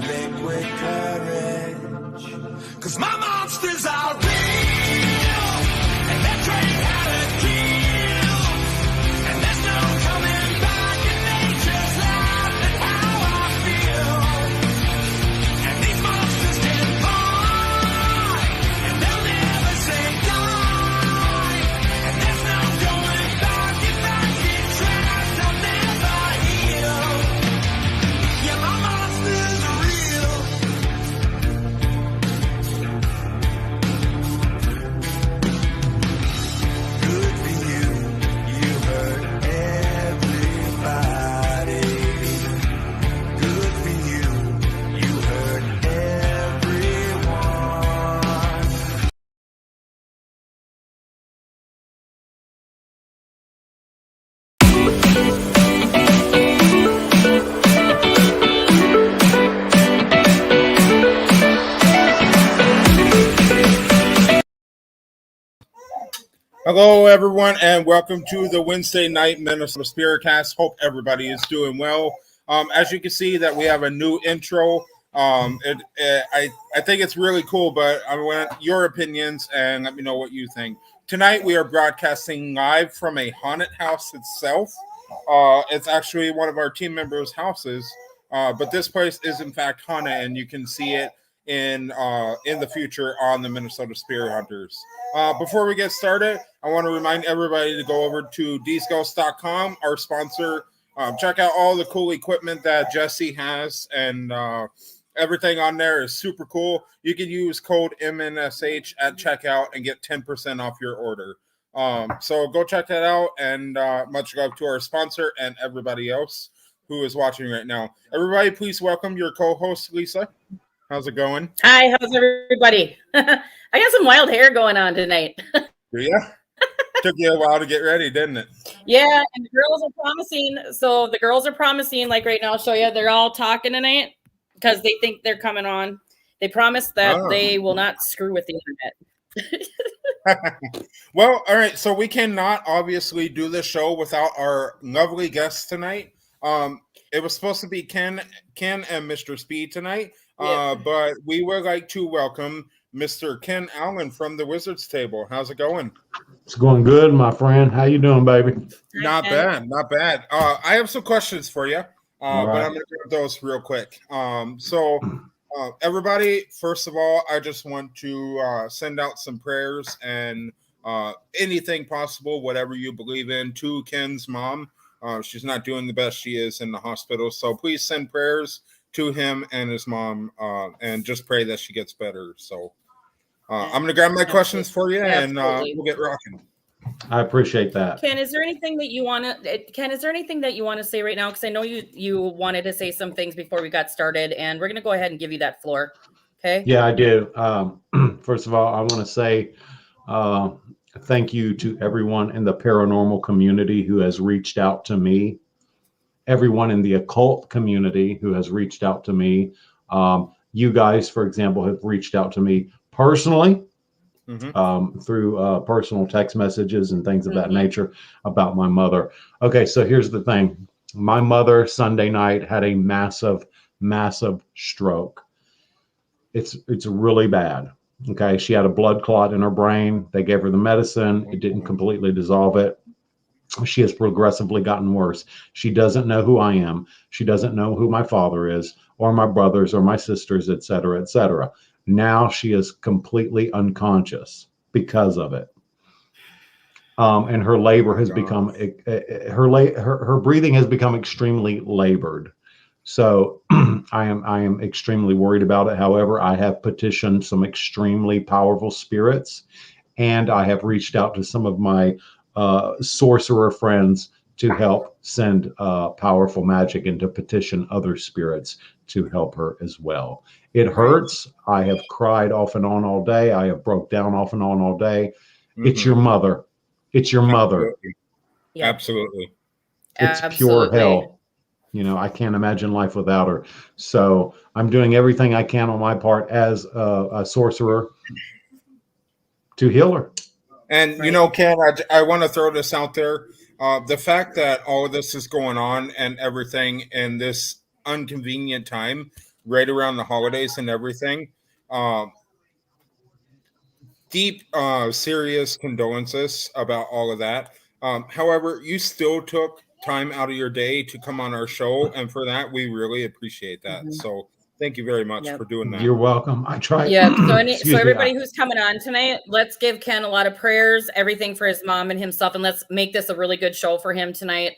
liquid courage. 'Cause my monsters are real, and they're trained how to kill. And there's no coming back, and they just laugh at how I feel. And these monsters can fight, and they'll never say die. And there's no going back, if I get trapped, I'll never heal. Yeah, my monsters are real. Good for you, you hurt everybody. Good for you, you hurt everyone. Hello, everyone, and welcome to the Wednesday night Minnesota SpiritCast. Hope everybody is doing well. As you can see, that we have a new intro. I think it's really cool, but I want your opinions and let me know what you think. Tonight, we are broadcasting live from a haunted house itself. It's actually one of our team members' houses, but this place is in fact haunted, and you can see it in the future on the Minnesota Spirit Hunters. Before we get started, I want to remind everybody to go over to dsghost.com, our sponsor. Check out all the cool equipment that Jesse has, and everything on there is super cool. You can use code MNSH at checkout and get 10% off your order. So go check that out, and much love to our sponsor and everybody else who is watching right now. Everybody, please welcome your co-host, Lisa. How's it going? Hi, how's everybody? I got some wild hair going on tonight. Yeah. Took you a while to get ready, didn't it? Yeah, and the girls are promising. So the girls are promising, like right now, I'll show you. They're all talking tonight because they think they're coming on. They promise that they will not screw with the internet. Well, all right. So we cannot obviously do this show without our lovely guests tonight. It was supposed to be Ken and Mistress Bee tonight, but we would like to welcome Mr. Ken Allen from the Wizard's Table. How's it going? It's going good, my friend. How you doing, baby? Not bad, not bad. I have some questions for you, but I'm going to grab those real quick. Everybody, first of all, I just want to send out some prayers and anything possible, whatever you believe in, to Ken's mom. She's not doing the best. She is in the hospital. So please send prayers to him and his mom, and just pray that she gets better. So I'm going to grab my questions for you, and we'll get rocking. I appreciate that. Ken, is there anything that you want to say right now? Because I know you wanted to say some things before we got started, and we're going to go ahead and give you that floor. Okay? Yeah, I do. First of all, I want to say thank you to everyone in the paranormal community who has reached out to me, everyone in the occult community who has reached out to me. You guys, for example, have reached out to me personally through personal text messages and things of that nature about my mother. Okay, so here's the thing. My mother Sunday night had a massive stroke. It's really bad. Okay, she had a blood clot in her brain. They gave her the medicine. It didn't completely dissolve it. She has progressively gotten worse. She doesn't know who I am. She doesn't know who my father is, or my brothers, or my sisters, et cetera, et cetera. Now she is completely unconscious because of it. And her labor has become, her breathing has become extremely labored. So I am extremely worried about it. However, I have petitioned some extremely powerful spirits, and I have reached out to some of my sorcerer friends to help send powerful magic and to petition other spirits to help her as well. It hurts. I have cried off and on all day. I have broke down off and on all day. It's your mother. It's your mother. Absolutely. It's pure hell. You know, I can't imagine life without her. So I'm doing everything I can on my part as a sorcerer to heal her. And, you know, Ken, I want to throw this out there. The fact that all of this is going on and everything in this inconvenient time, right around the holidays and everything. Deep, serious condolences about all of that. However, you still took time out of your day to come on our show, and for that, we really appreciate that. So thank you very much for doing that. You're welcome. I tried. Yeah. So everybody who's coming on tonight, let's give Ken a lot of prayers, everything for his mom and himself, and let's make this a really good show for him tonight.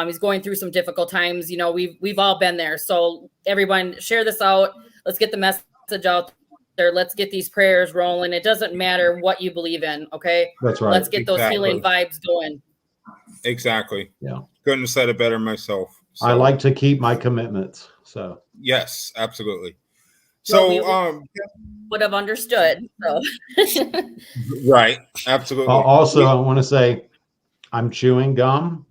He's going through some difficult times. You know, we've all been there. So everyone, share this out. Let's get the message out there. Let's get these prayers rolling. It doesn't matter what you believe in. Okay. That's right. Let's get those healing vibes going. Exactly. Yeah. Couldn't have said it better myself. So. I like to keep my commitments. So yes, absolutely. So would have understood. So. Right. Absolutely. Also, I want to say I'm chewing gum.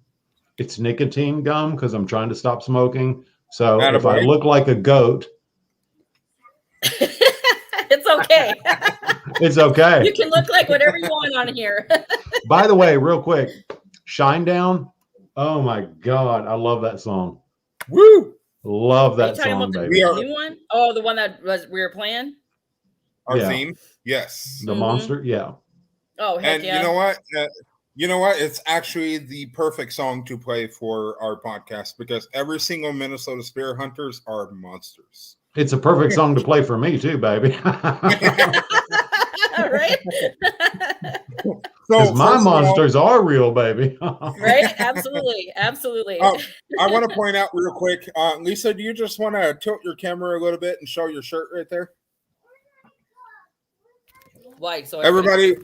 It's nicotine gum because I'm trying to stop smoking. So if I look like a goat, it's okay. It's okay. You can look like whatever you want on here. By the way, real quick, Shinedown. Oh my God, I love that song. Woo! Love that song, baby. The new one? Oh, the one that we were playing. Our theme, yes. The monster, yeah. Oh, heck and yeah! You know what? It's actually the perfect song to play for our podcast because every single Minnesota Spirit Hunters are monsters. It's a perfect song to play for me too, baby. Right? Because my monsters are real, baby. Right? Absolutely. Absolutely. I want to point out real quick, Lisa, do you just want to tilt your camera a little bit and show your shirt right there? Why? So everybody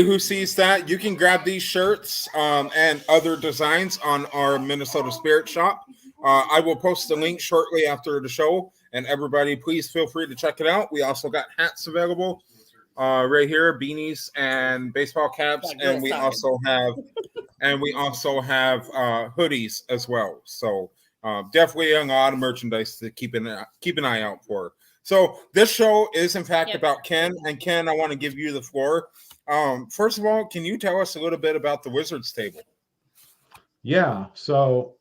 who sees that, you can grab these shirts and other designs on our Minnesota Spirit shop. I will post the link shortly after the show, and everybody, please feel free to check it out. We also got hats available right here, beanies and baseball caps, and we also have hoodies as well. So definitely a lot of merchandise to keep an eye out for. So this show is in fact about Ken, and Ken, I want to give you the floor. First of all, can you tell us a little bit about the Wizard's Table? Yeah. So,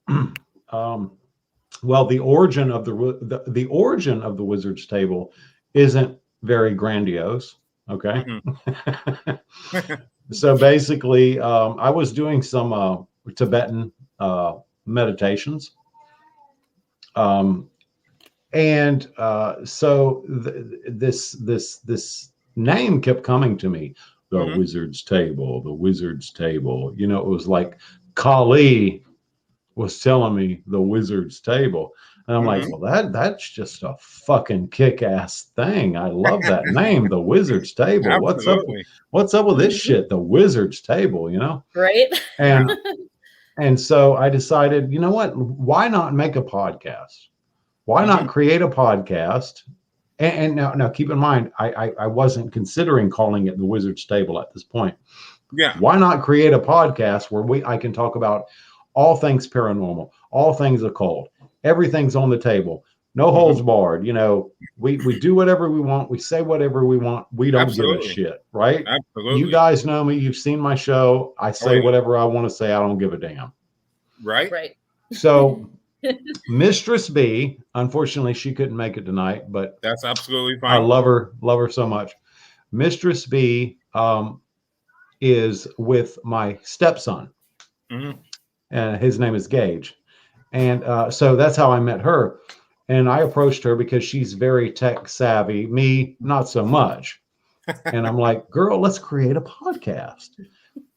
well, the origin of the Wizard's Table isn't very grandiose. Okay. Mm-hmm. So basically, I was doing some Tibetan meditations. So this name kept coming to me, the Wizard's Table, the Wizard's Table. You know, it was like Kali was telling me the Wizard's Table. And I'm like, well, that's just a fucking kick-ass thing. I love that name, the Wizard's Table. What's up with this shit? The Wizard's Table, you know? Right. And so I decided, you know what? Why not make a podcast? Why not create a podcast? And now keep in mind, I wasn't considering calling it the Wizard's Table at this point. Yeah. Why not create a podcast where I can talk about all things paranormal, all things occult, everything's on the table, no holds barred. You know, we do whatever we want, we say whatever we want, we don't give a shit, right? Absolutely. You guys know me, you've seen my show. I say whatever I want to say, I don't give a damn. Right. So Mistress Bee, unfortunately, she couldn't make it tonight, but that's absolutely fine. I love her so much. Mistress Bee is with my stepson, and his name is Gage, and so that's how I met her. And I approached her because she's very tech savvy. Me, not so much. And I'm like, "Girl, let's create a podcast."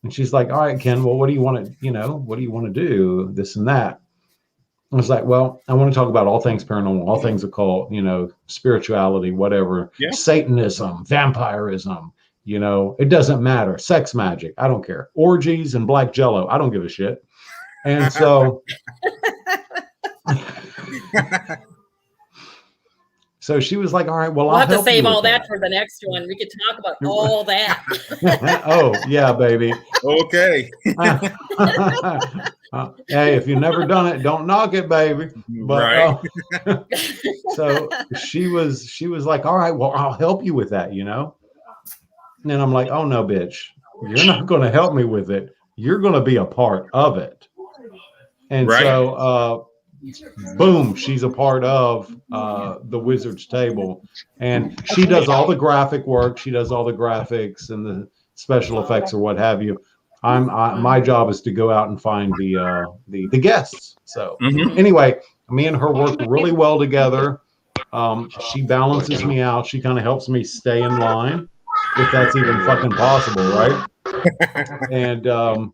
And she's like, "All right, Ken. Well, what do you want to do? This and that." I was like, well, I want to talk about all things paranormal, all things occult, you know, spirituality, whatever, Satanism, vampirism, you know, it doesn't matter. Sex magic, I don't care. Orgies and black jello, I don't give a shit. And so, so she was like, all right, well, we'll have to save all that for the next one. We could talk about all that. Oh, yeah, baby. Okay. Hey, if you've never done it, don't knock it, baby. But so she was like, all right, well, I'll help you with that, you know? And I'm like, oh no, bitch, you're not going to help me with it. You're going to be a part of it. And so boom, she's a part of the Wizard's Table, and she does all the graphic work. She does all the graphics and the special effects or what have you. My job is to go out and find the guests. So anyway, me and her work really well together. She balances me out. She kind of helps me stay in line, if that's even fucking possible, right? And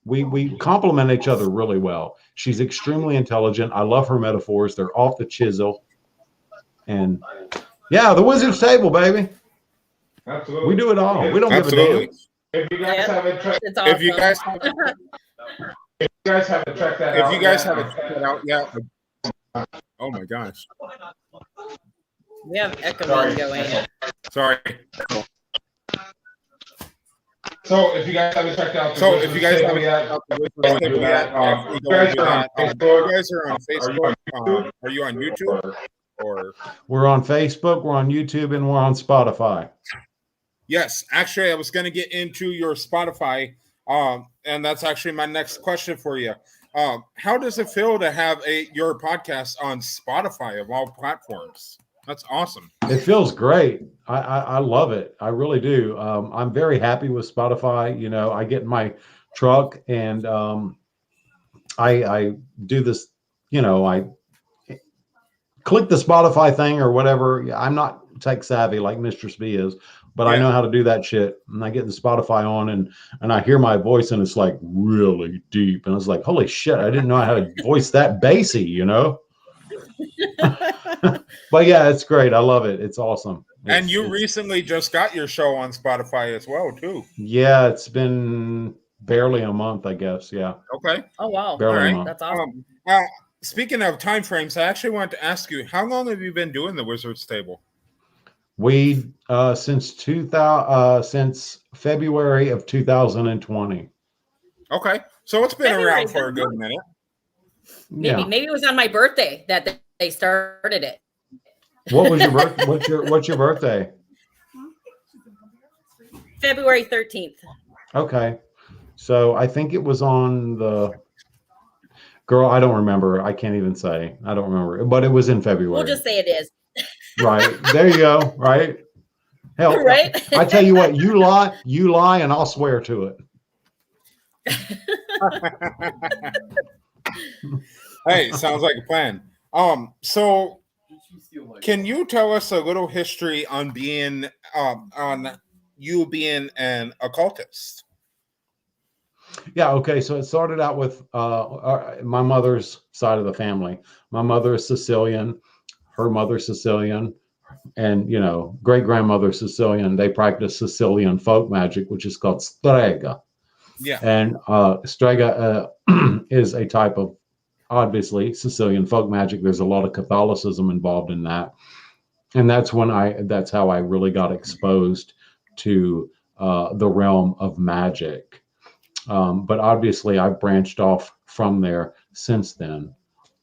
we complement each other really well. She's extremely intelligent. I love her metaphors. They're off the chisel. And yeah, the Wizard's Table, baby. Absolutely. We do it all. We don't give a damn. If you guys haven't checked, Awesome. if you guys haven't checked that out, yeah. Oh my gosh. We have echoing going. Sorry. So if you guys haven't checked out, you guys are on Facebook. Are you on YouTube? Or we're on Facebook, we're on YouTube, and we're on Spotify. Yes, actually, I was going to get into your Spotify, and that's actually my next question for you. How does it feel to have your podcast on Spotify of all platforms? That's awesome. It feels great. I love it. I really do. I'm very happy with Spotify. You know, I get in my truck and I do this, you know, I click the Spotify thing or whatever. I'm not tech savvy like Mistress Bee is, but I know how to do that shit. And I get the Spotify on and I hear my voice and it's like really deep. And I was like, holy shit, I didn't know I had a voice that bassy, you know? But yeah, it's great. I love it. It's awesome. And you recently just got your show on Spotify as well, too. Yeah, it's been barely a month, I guess. Yeah. Okay. Oh, wow. Barely All right. That's awesome. Speaking of time frames, I actually wanted to ask you, how long have you been doing the Wizard's Table? We since February of 2020. Okay, so it's been around for a good minute. Maybe it was on my birthday that they started it. What was your birthday? What's your birthday? February 13th. Okay, so I think it was on the. Girl, I don't remember. I can't even say. I don't remember. But it was in February. We'll just say it is. Right. There you go. Right. Hell, right? I tell you what, you lie, and I'll swear to it. Hey, sounds like a plan. So can you tell us a little history on being on you being an occultist? Yeah, okay. So it started out with my mother's side of the family. My mother is Sicilian, her mother's Sicilian, and, you know, great-grandmother Sicilian. They practice Sicilian folk magic, which is called strega. Yeah. And strega is a type of, obviously, Sicilian folk magic. There's a lot of Catholicism involved in that. And that's how I really got exposed to the realm of magic. But obviously I've branched off from there since then.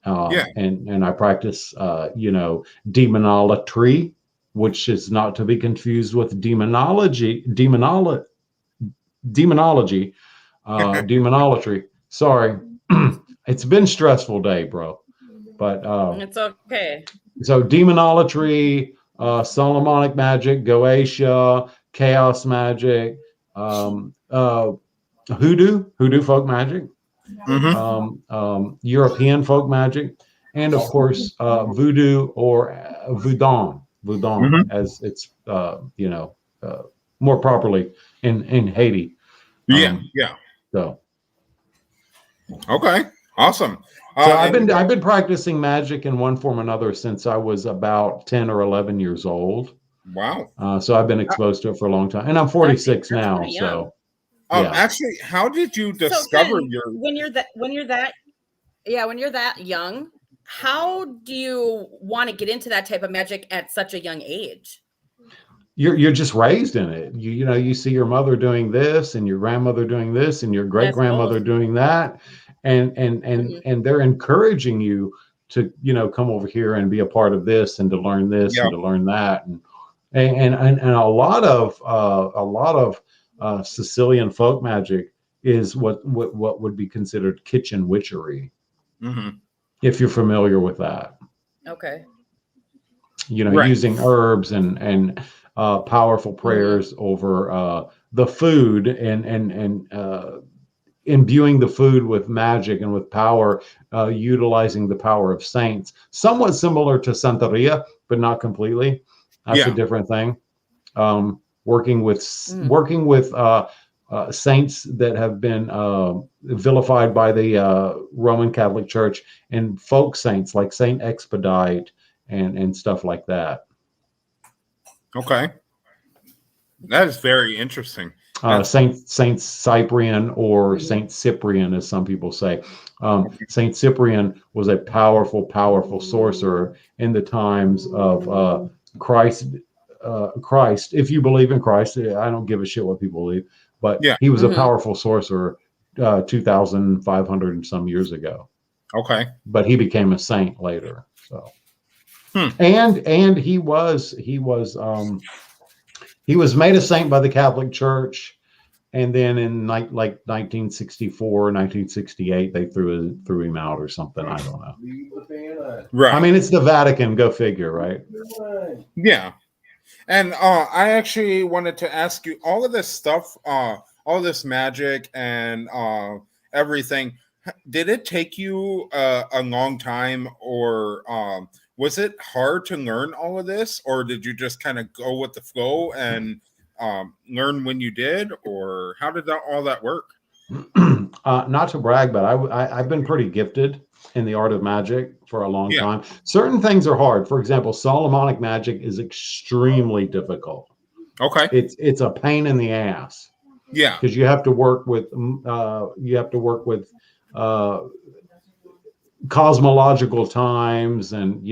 And I practice, demonolatry, which is not to be confused with demonology. Sorry. It's been a stressful day, bro. But it's okay. So demonolatry, Solomonic magic, Goetia, chaos magic, hoodoo folk magic, European folk magic, and of course voodoo or voodoo, as it's more properly in Haiti. So okay, awesome. So I've been practicing magic in one form or another since I was about 10 or 11 years old. Wow. So I've been exposed to it for a long time, and I'm 46 now. So. Actually, how did you discover when you're that young, how do you want to get into that type of magic at such a young age? You're just raised in it. You see your mother doing this and your grandmother doing this and your great grandmother doing that, and they're encouraging you to come over here and be a part of this and to learn this and to learn that, and a lot of Sicilian folk magic is what would be considered kitchen witchery. if you're familiar with that. Okay. Right. Using herbs and powerful prayers over the food and imbuing the food with magic and with power, utilizing the power of saints. Somewhat similar to Santeria, but not completely. That's a different thing. Working with saints that have been vilified by the Roman Catholic Church, and folk saints like Saint Expedite and stuff like that. Okay. That is very interesting. Saint Cyprian, or Saint Cyprian, as some people say. Saint Cyprian was a powerful sorcerer in the times of Christ. Christ, if you believe in Christ, I don't give a shit what people believe, but he was a powerful sorcerer 2,500 and some years ago. Okay. But he became a saint later. So, and he was made a saint by the Catholic Church, and then in like 1964, 1968, they threw him out or something. I don't know. Right. I mean, it's the Vatican. Go figure, right? Yeah. And I actually wanted to ask you, all of this stuff, all this magic and everything, did it take you a long time, or was it hard to learn all of this, or did you just kind of go with the flow and learn when you did, or how did all that work? Not to brag, but I've been pretty gifted in the art of magic for a long time. Certain things are hard. For example, Solomonic magic is extremely difficult. Okay. It's a pain in the ass. Yeah. Because you have to work with cosmological times, and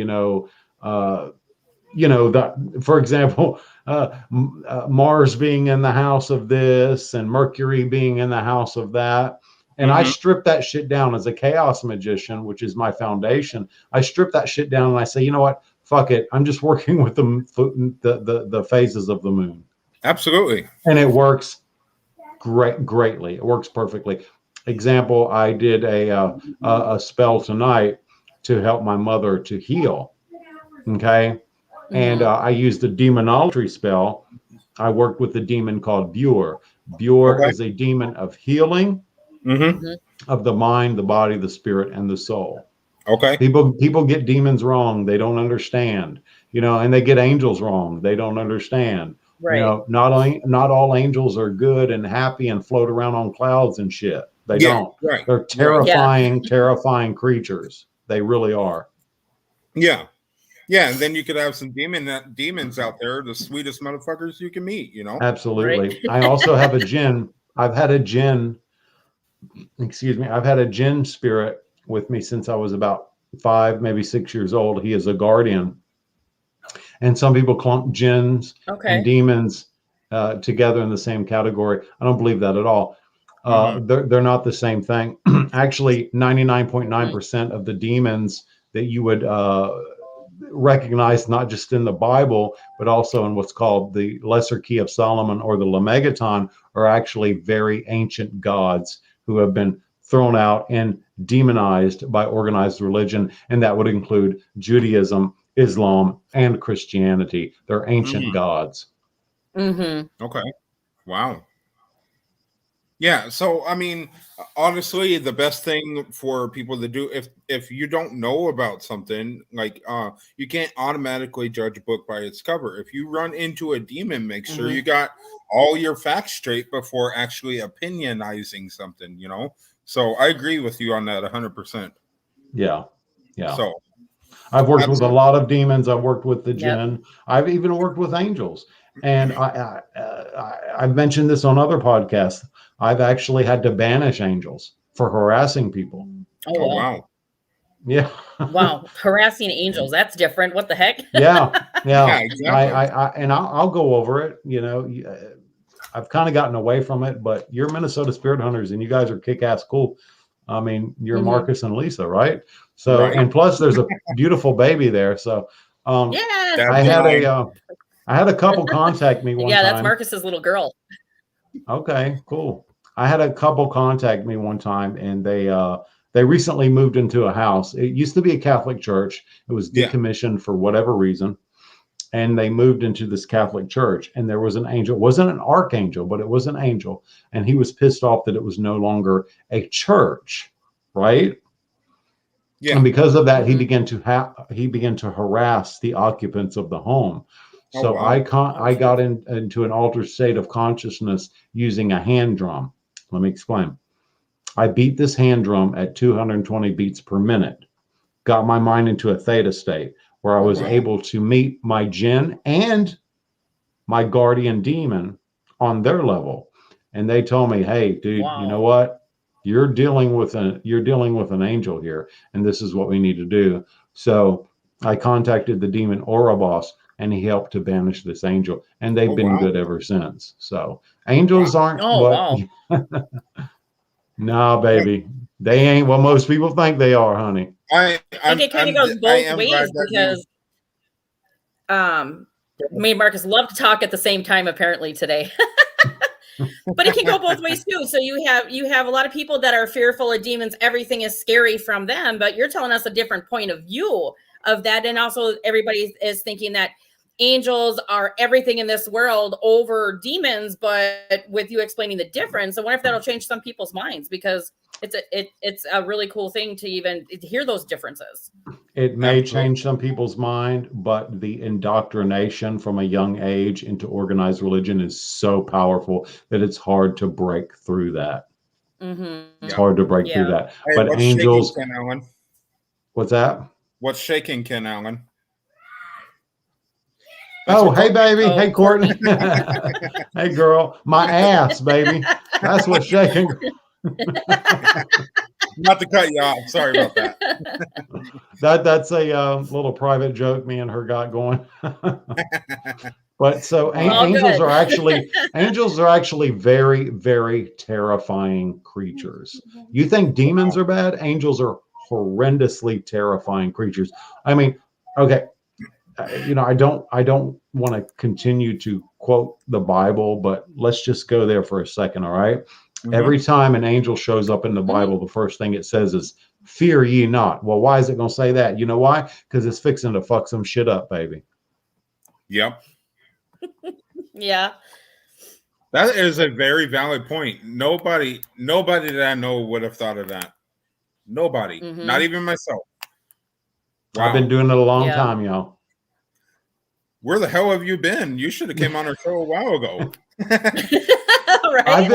for example, Mars being in the house of this and Mercury being in the house of that. And I strip that shit down as a chaos magician, which is my foundation. I strip that shit down and I say, you know what? Fuck it. I'm just working with the phases of the moon. Absolutely. And it works greatly. It works perfectly. Example, I did a spell tonight to help my mother to heal. Okay. And I used a demonology spell. I worked with a demon called Bure. Bure is a demon of healing, of the mind, the body, the spirit, and the soul. Okay. People get demons wrong. They don't understand, and they get angels wrong. They don't understand. Right. Not all angels are good and happy and float around on clouds and shit. They don't. Right. They're terrifying creatures. They really are. Yeah. Yeah, and then you could have some demons out there, the sweetest motherfuckers you can meet, Absolutely. Right. I also have a djinn. I've had a djinn spirit with me since I was about 5, maybe 6 years old. He is a guardian. And some people clump jinns and demons together in the same category. I don't believe that at all. They're not the same thing. Actually, 99.9% of the demons that you would recognized not just in the Bible, but also in what's called the Lesser Key of Solomon, or the Lemegeton, are actually very ancient gods who have been thrown out and demonized by organized religion. And that would include Judaism, Islam, and Christianity. They're ancient gods. Okay. Wow. Yeah, so I mean, honestly, the best thing for people to do, if you don't know about something, like you can't automatically judge a book by its cover. If you run into a demon, make sure you got all your facts straight before actually opinionizing something, So I agree with you on that 100%. Yeah. So I've worked with a lot of demons. I've worked with the jinn. I've even worked with angels. And I've mentioned this on other podcasts. I've actually had to banish angels for harassing people. Oh, wow. Yeah. Wow. Harassing angels. That's different. What the heck? Yeah. Exactly. I'll go over it. I've kind of gotten away from it, but you're Minnesota Spirit Hunters and you guys are kick-ass cool. I mean, you're Marcus and Lisa, right? So, and plus there's a beautiful baby there. So, I had a couple contact me one time. Yeah, that's Marcus's little girl. Okay, cool. I had a couple contact me one time, and they They recently moved into a house. It used to be a Catholic church. It was decommissioned for whatever reason. And they moved into this Catholic church. And there was an angel. It wasn't an archangel, but it was an angel. And he was pissed off that it was no longer a church, right? Yeah. And because of that, he began to harass the occupants of the home. So I got into an altered state of consciousness using a hand drum. Let me explain. I beat this hand drum at 220 beats per minute, got my mind into a theta state where I was able to meet my jinn and my guardian demon on their level. And they told me, hey, dude, you know what? You're dealing with an angel here, and this is what we need to do. So I contacted the demon Ouroboros, and he helped to banish this angel, and they've been good ever since. So angels aren't nah, baby. They ain't what most people think they are, honey. I think it kind of goes both ways because me and Marcus love to talk at the same time apparently today. But it can go both ways too. So you have a lot of people that are fearful of demons. Everything is scary from them, but you're telling us a different point of view of that. And also everybody is thinking that angels are everything in this world over demons, but with you explaining the difference, I wonder if that'll change some people's minds, because it's a really cool thing to even hear those differences. It may change some people's mind, but the indoctrination from a young age into organized religion is so powerful that it's hard to break through that. It's hard to break through that. Hey, but angels, shaking, Ken Allen? What's that? What's shaking, Ken Allen? Hey, baby. Hey, Courtney. Hey, girl. My ass, baby. That's what's shaking. Not to cut you off. Sorry about that. That's a little private joke me and her got going. But so angels are actually very, very terrifying creatures. You think demons are bad? Angels are horrendously terrifying creatures. I mean, okay. I don't want to continue to quote the Bible, but let's just go there for a second. All right. Every time an angel shows up in the Bible, the first thing it says is, fear ye not. Well, why is it going to say that? You know why? Because it's fixing to fuck some shit up, baby. Yep. Yeah. That is a very valid point. Nobody that I know would have thought of that. Nobody. Not even myself. Wow. I've been doing it a long time, y'all. Where the hell have you been? You should have came on our show a while ago. Right? I've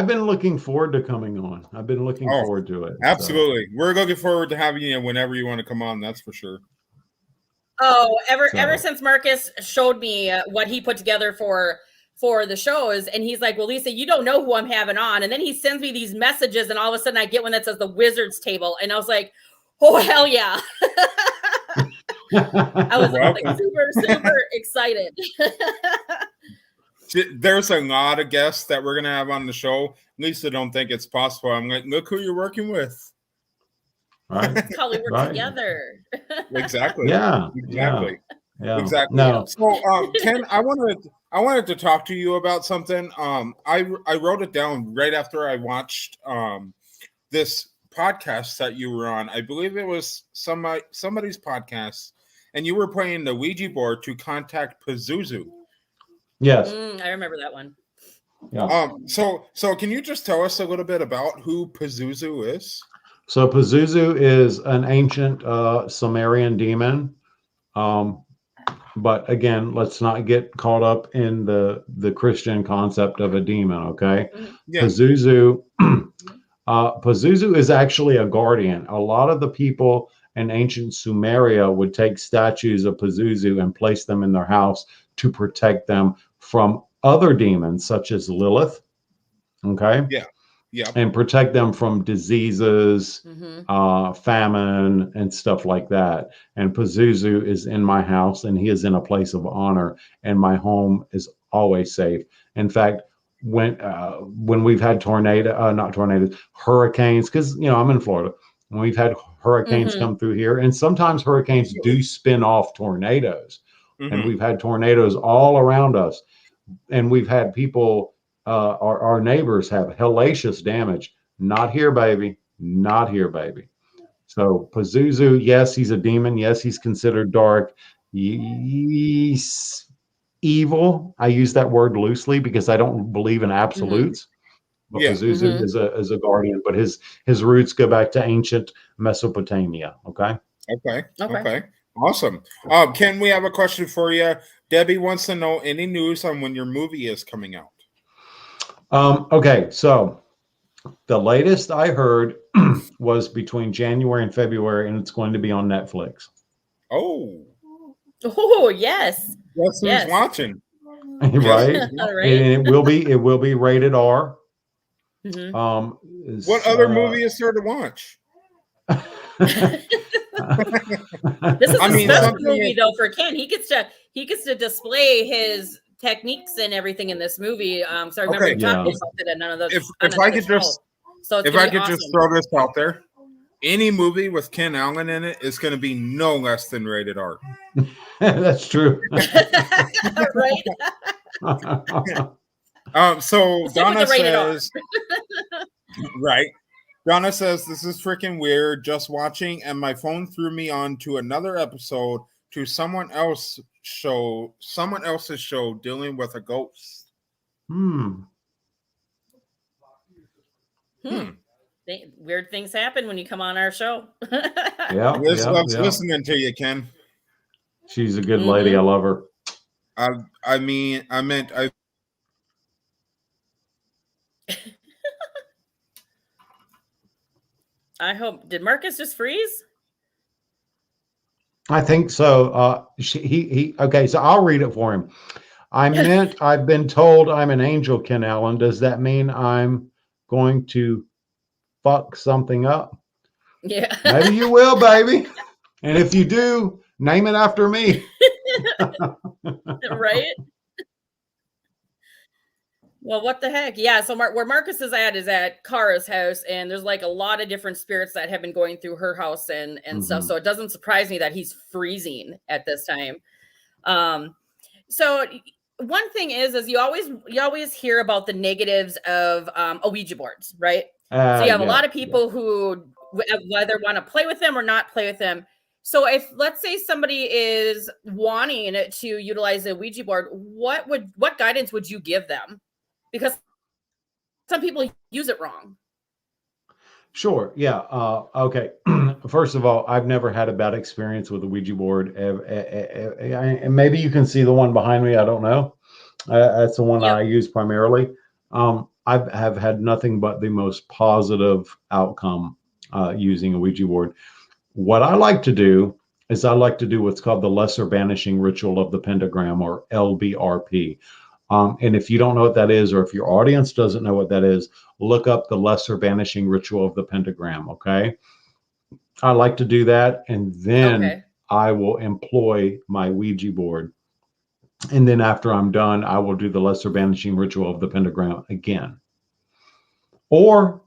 been looking forward to coming on. I've been looking forward to it. Absolutely. So. We're looking forward to having you whenever you want to come on. That's for sure. Oh, ever since Marcus showed me what he put together for the shows, and he's like, well, Lisa, you don't know who I'm having on. And then he sends me these messages, and all of a sudden I get one that says the Wizards Table. And I was like, oh, hell yeah. I was like super excited. There's a lot of guests that we're going to have on the show. Lisa don't think it's possible. I'm like, look who you're working with. Right. That's how we work together. Exactly. Yeah. Exactly. Yeah. Exactly. No. So, Ken, I wanted to talk to you about something. I wrote it down right after I watched this podcast that you were on. I believe it was somebody's podcast, and you were playing the Ouija board to contact Pazuzu. Yes. I remember that one. Yeah. So can you just tell us a little bit about who Pazuzu is? So Pazuzu is an ancient Sumerian demon. But again, let's not get caught up in the Christian concept of a demon, okay? Yeah. Pazuzu is actually a guardian. A lot of the people in ancient Sumeria would take statues of Pazuzu and place them in their house to protect them from other demons, such as Lilith, okay? Yeah. And protect them from diseases, famine, and stuff like that. And Pazuzu is in my house, and he is in a place of honor, and my home is always safe. In fact, when we've had hurricanes, because I'm in Florida, when we've had hurricanes come through here, and sometimes hurricanes do spin off tornadoes, and we've had tornadoes all around us, and we've had people. Our neighbors have hellacious damage. Not here, baby. Not here, baby. So Pazuzu, yes, he's a demon. Yes, he's considered dark. He's evil. I use that word loosely because I don't believe in absolutes. But Yeah. Pazuzu is a guardian, but his roots go back to ancient Mesopotamia. Okay. Okay. Awesome. Ken, we have a question for you. Debbie wants to know any news on when your movie is coming out. Okay, so the latest I heard was between January and February, and it's going to be on Netflix. Oh, yes. Guess who's watching? Right? And it will be rated R. What other movie is there to watch? This is a special movie though for Ken. He gets to display his techniques and everything in this movie. So I remember talking about it at none of those. If I could just throw this out there, any movie with Ken Allen in it is going to be no less than rated R. That's true. Right. So Donna says, right. Donna says, this is freaking weird. Just watching, and my phone threw me on to another episode to someone else's show dealing with a ghost. Weird things happen when you come on our show. Liz loves listening to you, Ken. She's a good lady. I love her. I hope. Did Marcus just freeze? I think so. Okay, so I'll read it for him. I've been told I'm an angel, Ken Allen. Does that mean I'm going to fuck something up? Yeah. Maybe you will, baby. And if you do, name it after me. Right? Well, what the heck? Yeah. So where Marcus is at Kara's house, and there's like a lot of different spirits that have been going through her house and stuff. So it doesn't surprise me that he's freezing at this time. So one thing is you always hear about the negatives of Ouija boards, right? So you have a lot of people who whether want to play with them or not play with them. So if, let's say, somebody is wanting to utilize a Ouija board, what guidance would you give them? Because some people use it wrong. Sure. Yeah. Okay. First of all, I've never had a bad experience with a Ouija board. And maybe you can see the one behind me. I don't know. That's the one I use primarily. I have had nothing but the most positive outcome using a Ouija board. What I like to do is what's called the Lesser Banishing Ritual of the Pentagram, or LBRP. And if you don't know what that is, or if your audience doesn't know what that is, look up the Lesser Banishing Ritual of the Pentagram. Okay. I like to do that. And then I will employ my Ouija board. And then after I'm done, I will do the Lesser Banishing Ritual of the Pentagram again. Or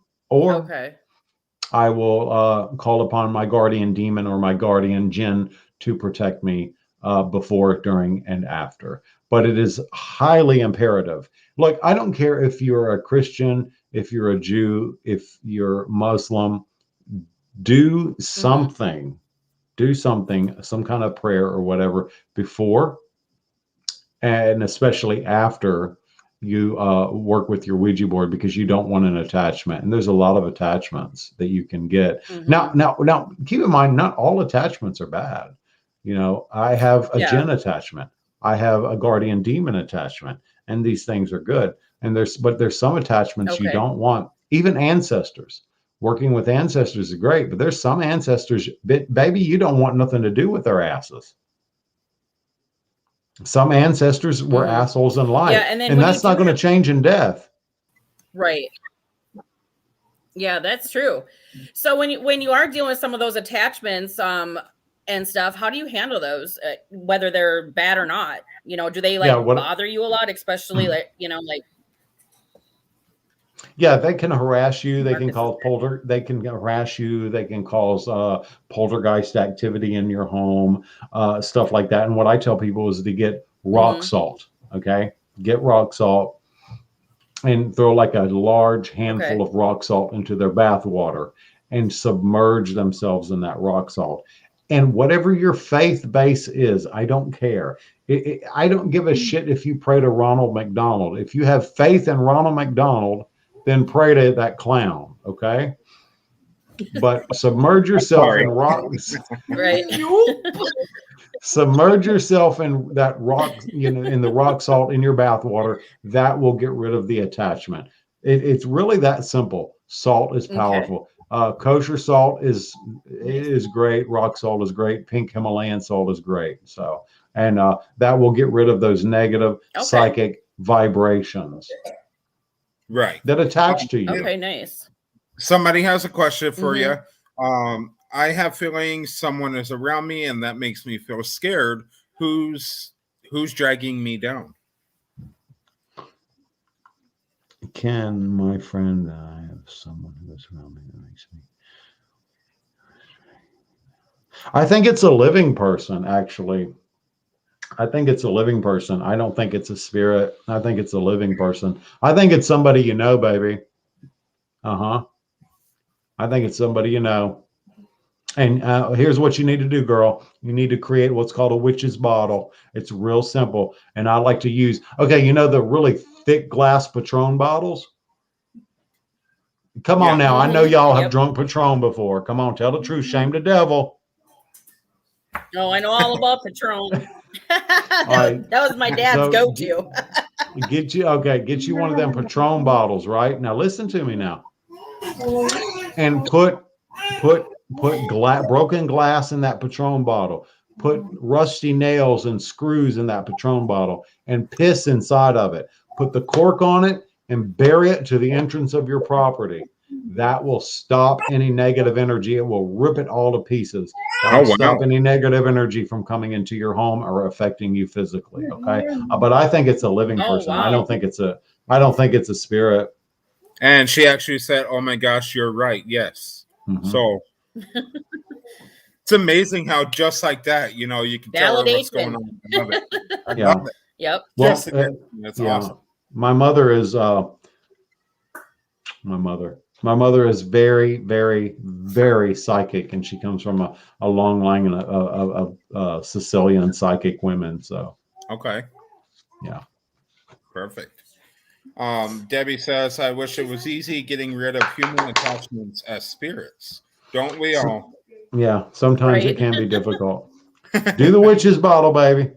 I will call upon my guardian demon or my guardian jinn to protect me before, during, and after. But it is highly imperative. Look, I don't care if you're a Christian, if you're a Jew, if you're Muslim, do something, some kind of prayer or whatever before, and especially after you work with your Ouija board, because you don't want an attachment. And there's a lot of attachments that you can get. Now, keep in mind, not all attachments are bad. You know, I have a jinn attachment. I have a guardian demon attachment, and these things are good. And there's some attachments you don't want. Even ancestors. Working with ancestors is great, but there's some ancestors, baby, you don't want nothing to do with their asses. Some ancestors were assholes in life, and that's not going to change in death. Right. Yeah, that's true. So when you are dealing with some of those attachments, and stuff, how do you handle those, whether they're bad or not? You know, do they bother you a lot, especially they can harass you. They can cause they can harass you. They can cause poltergeist activity in your home, stuff like that. And what I tell people is to get rock salt. Okay, get rock salt and throw like a large handful of rock salt into their bath water, and submerge themselves in that rock salt. And whatever your faith base is, I don't care. I don't give a shit if you pray to Ronald McDonald. If you have faith in Ronald McDonald, then pray to that clown, okay? But submerge yourself in rocks. Right. Submerge yourself in that rock, in the rock salt in your bathwater. That will get rid of the attachment. It's really that simple. Salt is powerful. Kosher salt is great. Rock salt is great. Pink Himalayan salt is great. So, and that will get rid of those negative psychic vibrations, right, that attach to you. Okay, nice. Somebody has a question for you. I have feelings someone is around me, and that makes me feel scared. Who's dragging me down? Ken, my friend, I have someone who's around me that makes me. I think it's a living person, actually. I think it's a living person. I don't think it's a spirit. I think it's a living person. I think it's somebody you know, baby. I think it's somebody you know. And here's what you need to do, girl. You need to create what's called a witch's bottle. It's real simple. And I like to use, the really thick glass Patron bottles? Come on now. I know y'all have drunk Patron before. Come on, tell the truth. Shame the devil. Oh, I know all about Patron. That was my dad's go-to. Get you one of them Patron bottles, right? Now listen to me now. And put broken glass in that Patron bottle. Put rusty nails and screws in that Patron bottle and piss inside of it. Put the cork on it and bury it to the entrance of your property. That will stop any negative energy. It will rip it all to pieces. That will stop any negative energy from coming into your home or affecting you physically. Okay. But I think it's a living person. Wow. I don't think it's a spirit. And she actually said, "Oh my gosh, you're right." Yes. So it's amazing how just like that, you can tell her what's going on. I love it. I love it. Yep. Well, that's awesome. My mother is My mother is very, very, very psychic, and she comes from a long line of Sicilian psychic women. So okay, yeah, perfect. Debbie says, "I wish it was easy getting rid of human attachments as spirits. Don't we all?" Yeah, sometimes it can be difficult. Do the witch's bottle, baby.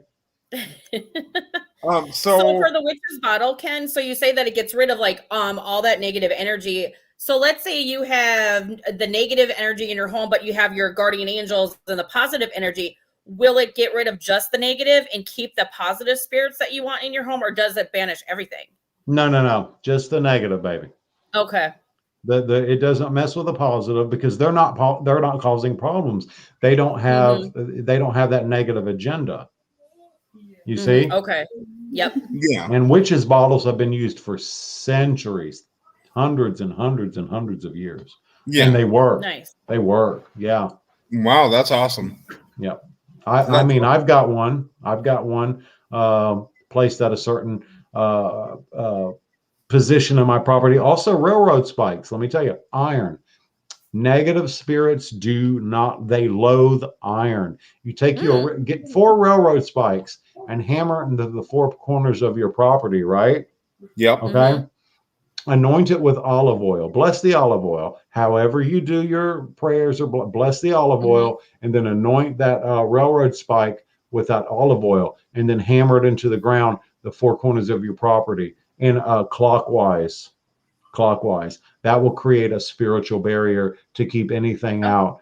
So for the witch's bottle, Ken, so you say that it gets rid of all that negative energy. So let's say you have the negative energy in your home, but you have your guardian angels and the positive energy. Will it get rid of just the negative and keep the positive spirits that you want in your home, or does it banish everything? No. Just the negative, baby. Okay. It doesn't mess with the positive because they're not causing problems. They don't have that negative agenda. You see? Okay. Yep. Yeah. And witches bottles have been used for centuries, hundreds and hundreds and hundreds of years. Yeah. And they work. Nice. They work. Yeah. Wow, that's awesome. Yep. I mean, I've got one placed at a certain position in my property. Also railroad spikes. Let me tell you, iron. Negative spirits they loathe iron. You get 4 railroad spikes and hammer it into the 4 corners of your property, right? Yep. Okay. Anoint it with olive oil. Bless the olive oil. However you do your prayers, or bless the olive oil, and then anoint that railroad spike with that olive oil, and then hammer it into the ground, the 4 corners of your property, and clockwise. That will create a spiritual barrier to keep anything out.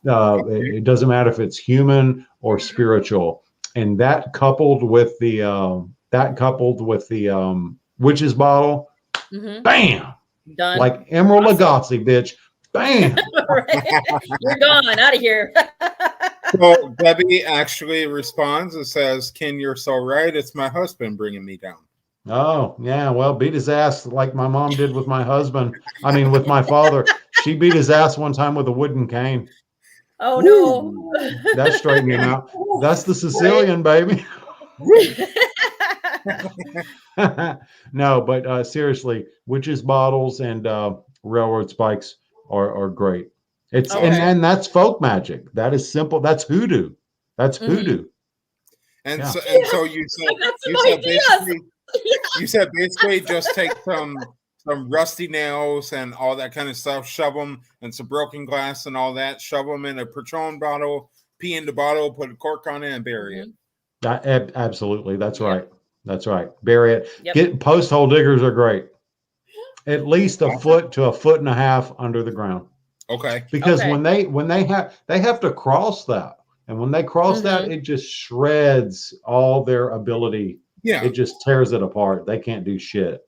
It doesn't matter if it's human or spiritual. And that coupled with the witch's bottle, bam, done. Like Emerald Lagasse, bitch, bam. You're gone out of here. So Debbie actually responds and says, "Ken, you're so right. It's my husband bringing me down." Oh, yeah. Well, beat his ass like my mom did with my husband. I mean, with my father. She beat his ass one time with a wooden cane. Oh, no. That straightened him out. That's the Sicilian, baby. No, but seriously, witches bottles and railroad spikes are great. It's Okay. and that's folk magic. That is simple. That's hoodoo. That's hoodoo. And Yeah. so you said basically just take some rusty nails and all that kind of stuff, shove them and some broken glass and all that, shove them in a Patron bottle, pee in the bottle, put a cork on it, and bury it. Absolutely, that's right. That's right. Bury it. Yep. Get post hole diggers are great. At least a foot to a foot and a half under the ground. Okay. Because when they have to cross that, and when they cross that, it just shreds all their ability. Yeah. It just tears it apart. They can't do shit.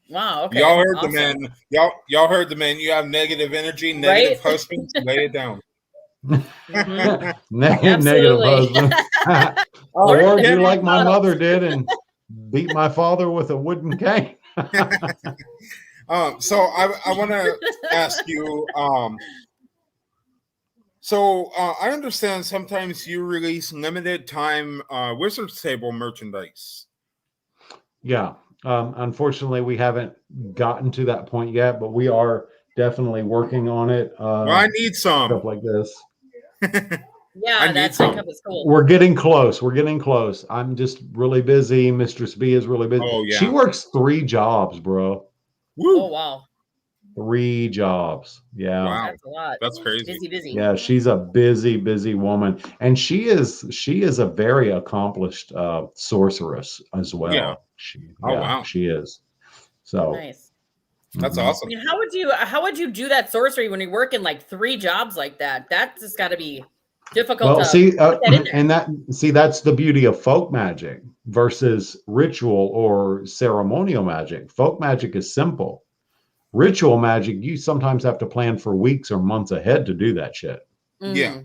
Wow. Okay. Y'all heard the man. Y'all heard the man. You have negative energy, negative husbands. Lay it down. Negative husband. Or do like my mother did and beat my father with a wooden cane. So I want to ask you. So I understand sometimes you release limited time Wizard's Table merchandise. Yeah. Unfortunately, we haven't gotten to that point yet, but we are definitely working on it. Well, I need some stuff like this. Yeah, that cup is cool. We're getting close. I'm just really busy. Mistress Bee is really busy. Oh, yeah. She works 3 jobs, bro. Woo. Oh wow. 3 jobs. Yeah. Wow. That's a lot. That's crazy. Busy. Yeah, she's a busy woman, and she is a very accomplished sorceress as well. Yeah. Wow. She is. So Nice. That's I awesome. mean, how would you do that sorcery when you're working like 3 jobs like that? That's just got to be difficult. Well, that's the beauty of folk magic versus ritual or ceremonial magic. Folk magic is simple. Ritual magic, you sometimes have to plan for weeks or months ahead to do that shit. Yeah.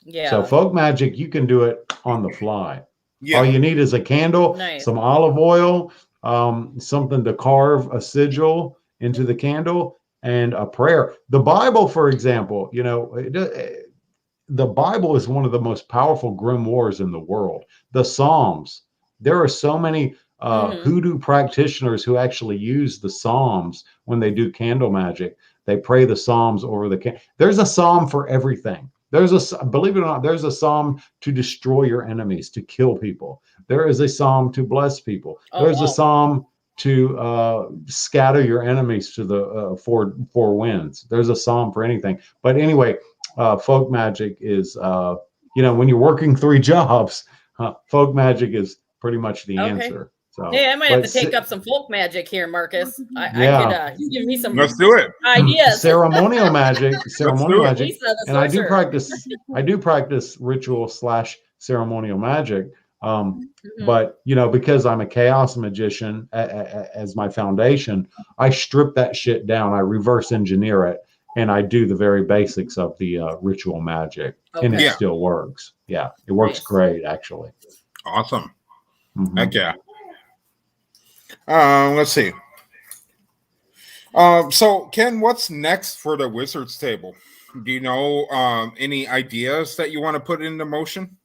Yeah. So folk magic, you can do it on the fly. Yeah. All you need is a candle, Nice. some olive oil, something to carve a sigil into the candle, and a prayer. The Bible, for example, the Bible is one of the most powerful grimoires in the world. The Psalms. There are so many hoodoo practitioners who actually use the Psalms when they do candle magic. They pray the Psalms over the candle. There's a Psalm for everything. Believe it or not, there's a Psalm to destroy your enemies, to kill people. There is a Psalm to bless people. There's a Psalm to scatter your enemies to the four winds. There's a Psalm for anything. But anyway, folk magic is, when you're working 3 jobs, folk magic is pretty much the answer. So, I might have to take up some folk magic here, Marcus. I could give me some. Let's do it. Ideas. Ceremonial magic, and I do practice ritual / ceremonial magic. But because I'm a chaos magician as my foundation, I strip that shit down. I reverse engineer it, and I do the very basics of the ritual magic, and it still works. Yeah, it works great, actually. Awesome. Mm-hmm. Heck yeah. Let's see. So Ken, what's next for the Wizard's Table? Do you know any ideas that you want to put into motion?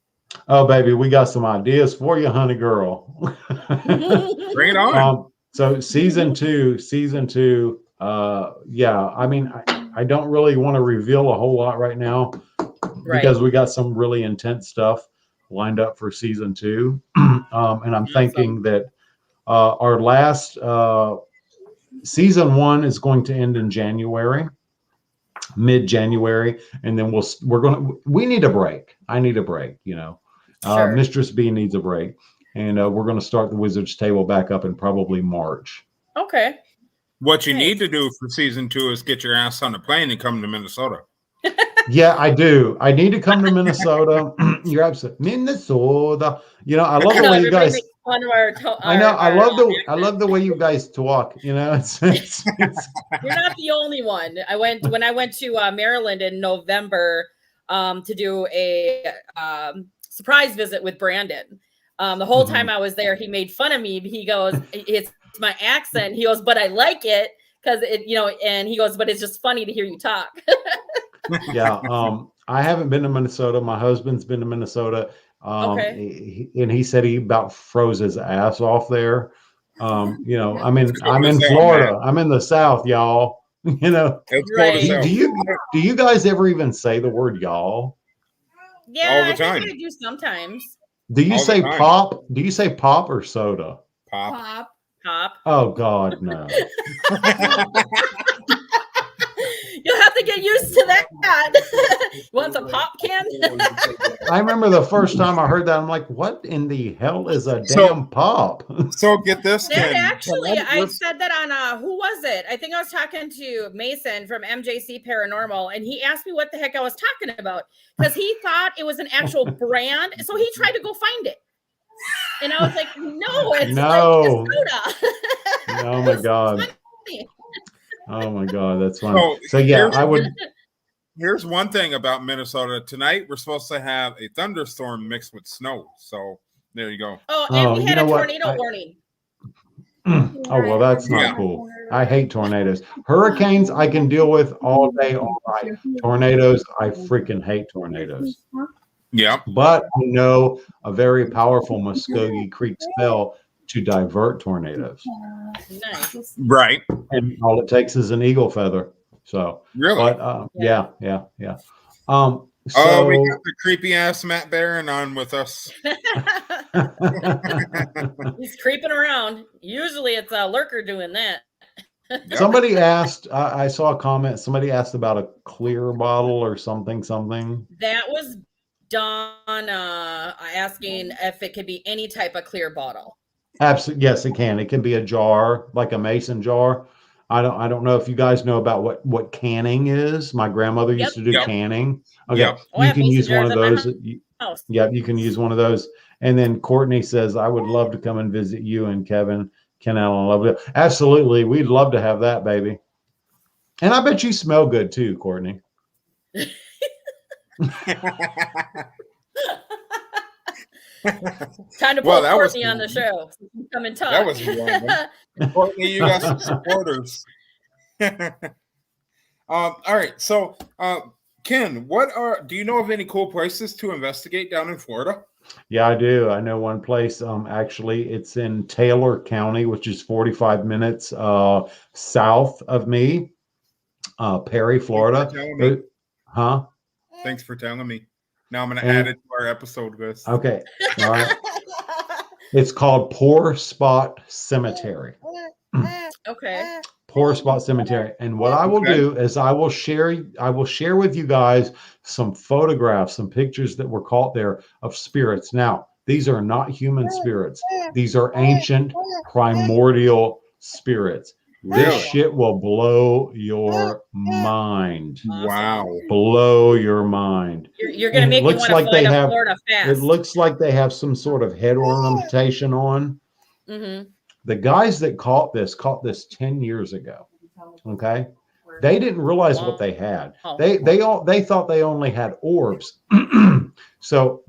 Oh, baby, we got some ideas for you, honey girl. Bring it on. So season two, I mean, I don't really want to reveal a whole lot right now because we got some really intense stuff lined up for season 2. And I'm thinking that our last season 1 is going to end in January, mid-January, and then we need a break. I need a break, Sure. Mistress Bee needs a break, and we're going to start the Wizard's Table back up in probably March. Okay. What you need to do for season 2 is get your ass on a plane and come to Minnesota. Yeah, I do. I need to come to Minnesota. You're absolutely Minnesota. I love the way you guys. I know. I love the way you guys talk. It's You're not the only one. When I went to Maryland in November to do a surprise visit with Brandon. The whole time I was there, he made fun of me. He goes, "It's my accent." He goes, "But I like it because it, and he goes, "But it's just funny to hear you talk." Yeah. I haven't been to Minnesota. My husband's been to Minnesota. And he said he about froze his ass off there. I'm in Florida. I'm in the South, y'all. You know, It's cold Right. as hell. do you guys ever even say the word y'all? Yeah, All the I think time. I do sometimes. Do you All the say time. pop? Do you say pop or soda? Pop. Pop. Oh God, no. You'll have to get used to that. Want a pop can? I remember the first time I heard that, I'm like, what in the hell is a So- damn pop? So get this, That Ken. actually, I Let's- said that on who was it? I think I was talking to Mason from MJC Paranormal, and he asked me what the heck I was talking about because he thought it was an actual brand, so he tried to go find it, and I was like, "No, it's No. like a soda." Oh my God. Funny. Oh my God, that's funny. So So yeah, here's- I would. Here's one thing about Minnesota. Tonight, we're supposed to have a thunderstorm mixed with snow. So there you go. Oh, and Oh, we you had know a what? tornado warning. Oh well, that's not Yeah. cool. I hate tornadoes. Hurricanes I can deal with all day, all night. Tornadoes, I freaking hate tornadoes. Yep. But I know a very powerful Muskogee Creek spell to divert tornadoes, Nice. Right. and all it takes is an eagle feather. So, Really. but yeah. Oh, So we got the creepy ass Matt Barron on with us. He's creeping around. Usually, it's a lurker doing that. Yep. somebody asked. I saw a comment. Somebody asked about a clear bottle or something. That was Dawn asking if it could be any type of clear bottle. Absolutely, yes, it can. It can be a jar, like a mason jar. I don't know if you guys know about what canning is. My grandmother used to do Yep. canning. Okay, Yep. Oh, I you have can mason use one jars of in my those. house. Yeah, you can use one of those. And then Courtney says, "I would love to come and visit you and Kevin, Ken Allen. Love it. Absolutely, we'd love to have that, baby. And I bet you smell good too, Courtney. Time to pull Well, that was Courtney on the show. Come and talk. That was wrong. Courtney, you got some supporters. All right. So, Ken, do you know of any cool places to investigate down in Florida? Yeah, I do. I know one place. Actually, it's in Taylor County, which is 45 minutes south of me, Perry, Florida. Huh? Thanks for telling me. Now I'm going to add it to our episode list. Okay. All right. It's called Poor Spot Cemetery. Okay. Poor Spot Cemetery. And what I will do is I will share with you guys some photographs, some pictures that were caught there of spirits. Now, these are not human spirits. These are ancient primordial spirits. This Really? shit will blow your mind. Wow. Blow your mind. You're going to And make it me looks want to like fly they to have- Florida fast. It looks like they have some sort of head ornamentation on. Mm-hmm. The guys that caught this 10 years ago. Okay. They didn't realize what they had. Oh. They thought they only had orbs. So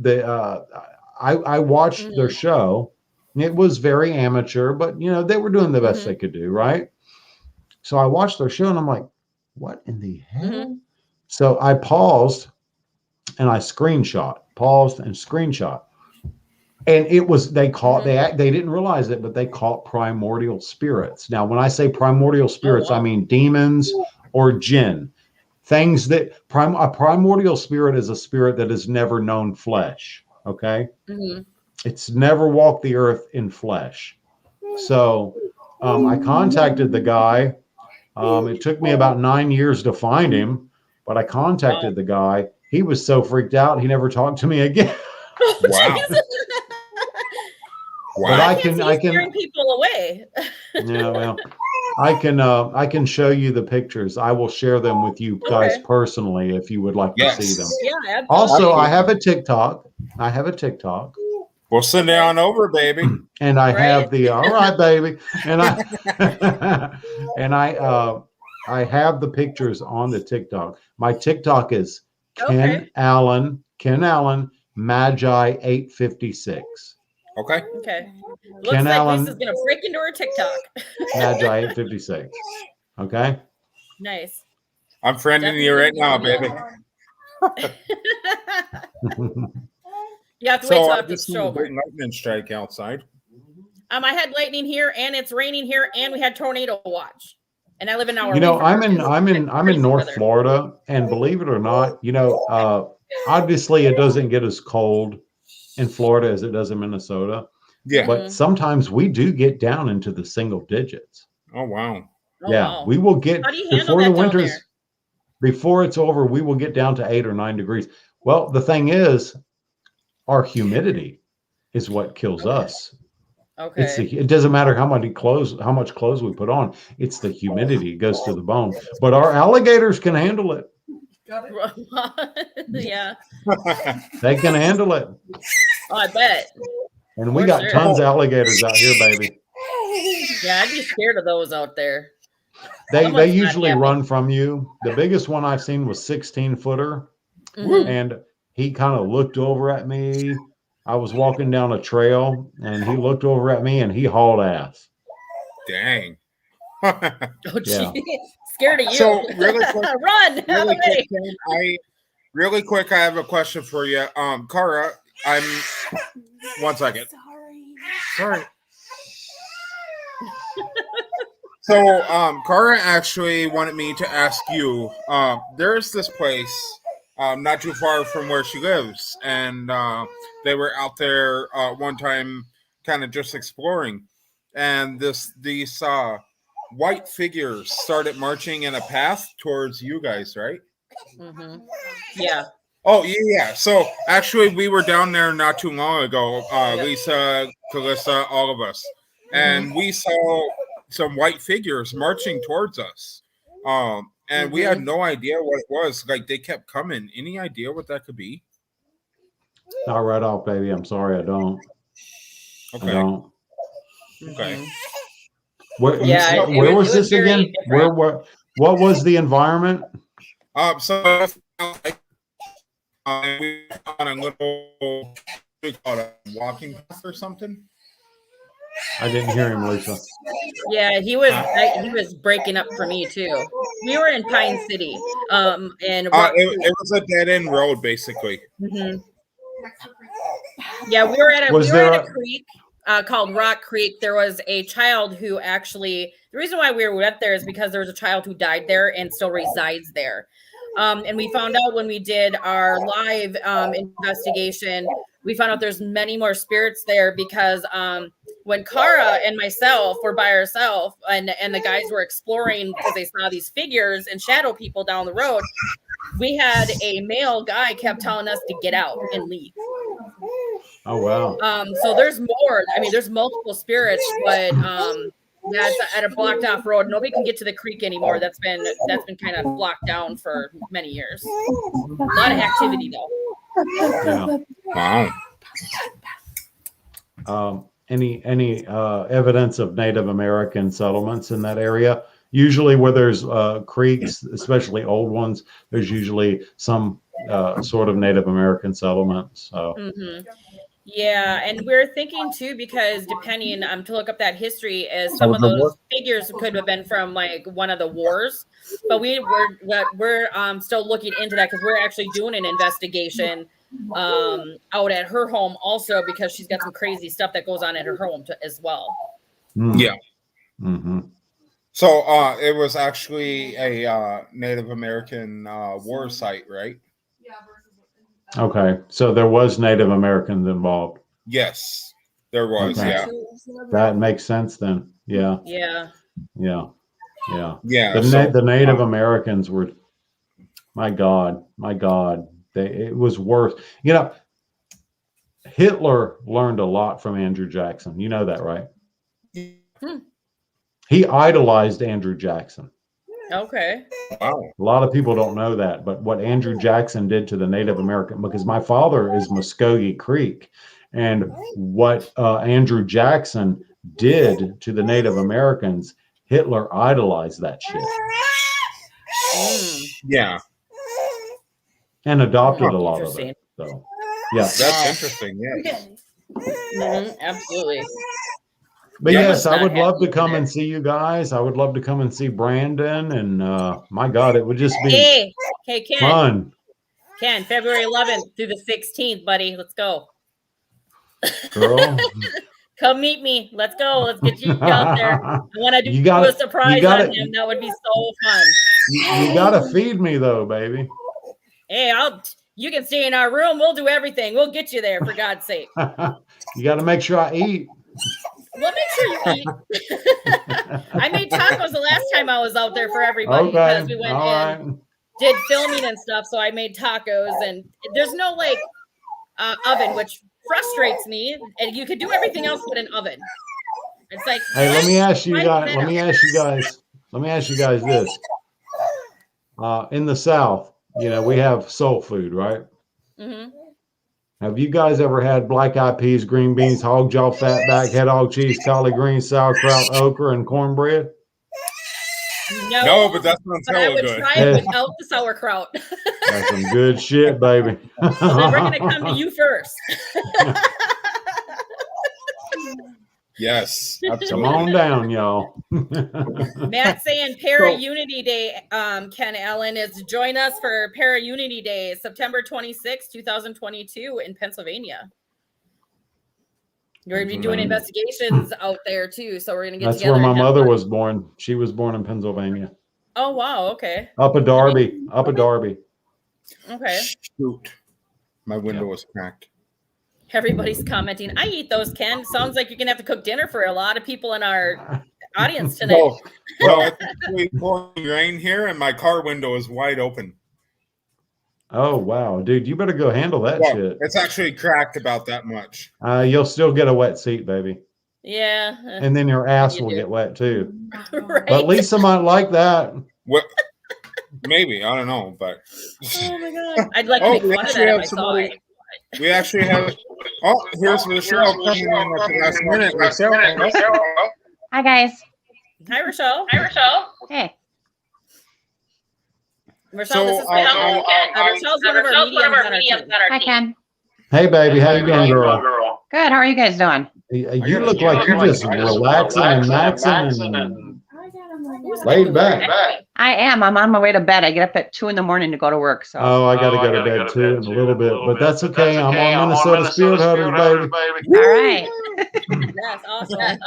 I watched their show. It was very amateur, but they were doing the best they could do, right? So I watched their show and I'm like, what in the hell? So I paused and I paused and screenshot. And it was, they didn't realize it, but they caught primordial spirits. Now, when I say primordial spirits, I mean demons or jinn. Things that, a primordial spirit is a spirit that has never known flesh. Okay. It's never walked the earth in flesh. So I contacted the guy. It took me about 9 years to find him, but I contacted the guy. He was so freaked out, he never talked to me again. Wow. But I can scaring people away. Yeah, well, I can show you the pictures. I will share them with you guys personally if you would like to see them. Yeah. Absolutely. Also, I have a TikTok. We'll send it on over, baby. And I have the all right, baby. And I have the pictures on the TikTok. My TikTok is Ken Allen Magi 856. Okay. Looks like Allen, Lisa's gonna break into her TikTok. Magi 856. Okay. Nice. I'm friending you right now, baby. You have to wait till I after the just seen show. a big lightning strike outside. I had lightning here, and it's raining here, and we had tornado watch. And I live an hour. You know, away from I'm in North Florida, and believe it or not, you know, obviously it doesn't get as cold in Florida as it does in Minnesota. Yeah. But sometimes we do get down into the single digits. Oh wow. Wow. We will get How do you handle before the that down winters, there? before it's over, we will get down to 8 or 9 degrees. Well, the thing is, our humidity is what kills us. Okay. It doesn't matter how much clothes we put on. It's the humidity. It goes to the bone. But our alligators can handle it. Yeah. They can handle it. Oh, I bet. And we got tons of alligators out here, baby. Yeah, I'd be scared of those out there. They usually run from you. The biggest one I've seen was 16-footer. And he kind of looked over at me. I was walking down a trail, and he looked over at me, and he hauled ass. Dang. Oh, gee. Scared of you. So really quick, run. Really quick, I have a question for you. Cara, I'm 1 second. Sorry. So, Cara actually wanted me to ask you, there's this place not too far from where she lives, and they were out there one time kind of just exploring, and these white figures started marching in a path towards you guys, right? Yeah. Oh, yeah. So, actually, we were down there not too long ago, Lisa, Calissa, all of us, and we saw some white figures marching towards us. And we had no idea what it was. Like, they kept coming. Any idea what that could be? Not right off, baby. I'm sorry, I don't. Okay. I don't. Okay. Where was this again? What was the environment? So we on a little, we call it a walking path or something. I didn't hear him, Lisa. Yeah, he was breaking up for me too. We were in Pine City, and it was a dead end road, basically. Yeah, we were at a creek called Rock Creek. There was a child who actually. The reason why we went there is because there was a child who died there and still resides there. And we found out when we did our live investigation, we found out there's many more spirits there because when Cara and myself were by ourselves and the guys were exploring because they saw these figures and shadow people down the road, we had a male guy kept telling us to get out and leave. Oh, wow. So there's more. I mean, there's multiple spirits, but that's at a blocked off road. Nobody can get to the creek anymore. That's been kind of blocked down for many years. A lot of activity though. Yeah. Wow. Any evidence of Native American settlements in that area? Usually where there's creeks, especially old ones, there's usually some sort of Native American settlement. So. Yeah, and we're thinking too, because depending to look up that history, as some of those figures could have been from like one of the wars, but we're still looking into that because we're actually doing an investigation out at her home also because she's got some crazy stuff that goes on at her home as well. Yeah. So it was actually a Native American war site, right? Okay, so there was Native Americans involved. Yes, there was. Okay. Yeah, that makes sense then. Yeah. Yeah. The Native Americans were, my God, it was worse. You know, Hitler learned a lot from Andrew Jackson. You know that, right? He idolized Andrew Jackson. Okay. Wow. A lot of people don't know that, but what Andrew Jackson did to the Native American, because my father is Muskogee Creek, and what Andrew Jackson did to the Native Americans, Hitler idolized that shit. Yeah. And adopted a lot of it. So, yeah. That's interesting. Yeah. Absolutely. But yes, I would love to come and see you guys. I would love to come and see Brandon. And my God, it would just be Ken, fun. Ken, February 11th through the 16th, buddy. Let's go. Girl, Come meet me. Let's go. Let's get you out there. I want to do a surprise on him. That would be so fun. You got to feed me though, baby. Hey, you can stay in our room. We'll do everything. We'll get you there, for God's sake. You got to make sure I eat. We'll make sure you eat. I made tacos the last time I was out there for everybody because we went and did filming and stuff. So I made tacos, and there's no like oven, which frustrates me. And you could do everything else but an oven. It's like, hey, let me ask you guys this. In the South, we have soul food, right? Mm-hmm. Have you guys ever had black eyed peas, green beans, hog jaw, fatback, head hog cheese, collard greens, sauerkraut, okra, and cornbread? No, but that sounds I would good. try it without the sauerkraut. That's some good shit, baby. So then we're going to come to you first. Yes, absolutely. Come on down, y'all. Matt saying Para-Unity Day, Ken Allen, is join us for Para-Unity Day, September 26, 2022 in Pennsylvania. You're going to be doing investigations out there too, so we're going to get together. That's where my mother was born. She was born in Pennsylvania. Oh, wow, okay. Up a Darby. Okay. Shoot. My window was cracked. Everybody's commenting. I eat those, Ken. Sounds like you're going to have to cook dinner for a lot of people in our audience tonight. Well, it's actually pouring rain here, and my car window is wide open. Oh, wow. Dude, you better go handle that shit. It's actually cracked about that much. You'll still get a wet seat, baby. Yeah. And then your ass will get wet, too. Right. But Lisa might like that. What? Maybe. I don't know, but... Oh, my God. I'd like to make fun of that if I saw it. We actually have... Oh, here's Rochelle coming in at the last minute. Rochelle. Hi, guys. Hi, Rochelle. Hey. Rochelle, this is Rochelle's one of our mediums on our Hi, team. Ken. Hey, baby. How you doing, girl? Good. How are you guys doing? You look like you're just relaxing and maxing and laid back. I am. I'm on my way to bed. I get up at 2 in the morning to go to work. So. Oh, I got to go to bed too in a little bit, but that's okay. I'm on Minnesota Spirit Hunters, baby. All right. Yes, awesome.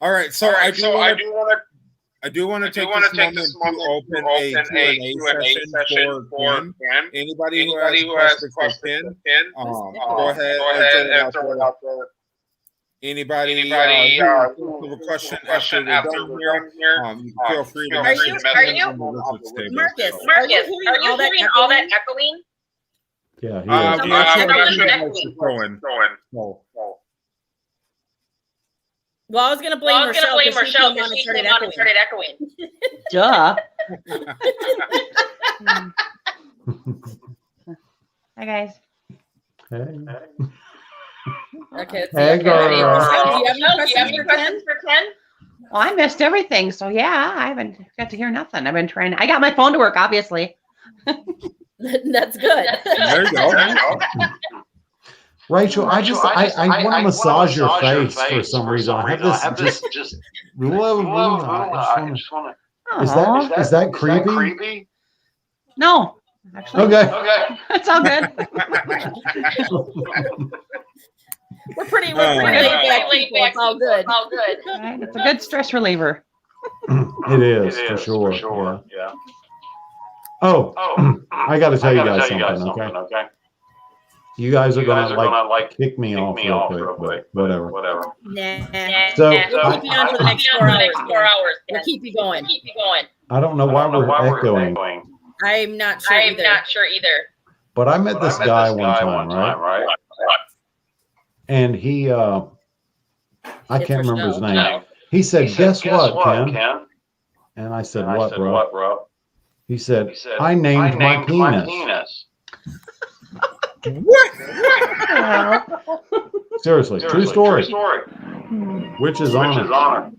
All right, so I do want to take this moment to open a Q&A session for Ken. Anybody who has questions for Ken, go ahead and throw it out there. Anybody who has a question after we're done here, you can feel free to message me on the message table. Marcus, are you hearing all that echoing? Yeah, he Well, I was going to blame Rochelle because she came on and started echoing. Duh. Hi, guys. Hey. Okay. Hey, girl. Do you have any questions for Ken? Well, I missed everything. So, yeah, I haven't got to hear nothing. I've been trying. I got my phone to work, obviously. That's good. There you go. Rachel, I want to massage your face for some reason. I have this just Is that creepy? No. Actually, okay. It's all good. We're pretty laid back people. It's all good. Right. It's a good stress reliever. It is for sure. Yeah. Oh, I got to tell you guys something, okay? You guys are gonna like kick me off real quick, but whatever. Nah. So we'll keep you on for the next 4 hours. We'll keep you going. I don't know why we're echoing. I'm not sure either. But I met this guy one time, right? And he, I can't remember his name. He said, "Guess what, Ken?" And I said, "What, bro?" He said, "I named my penis." What? Seriously, true story. Which is honor.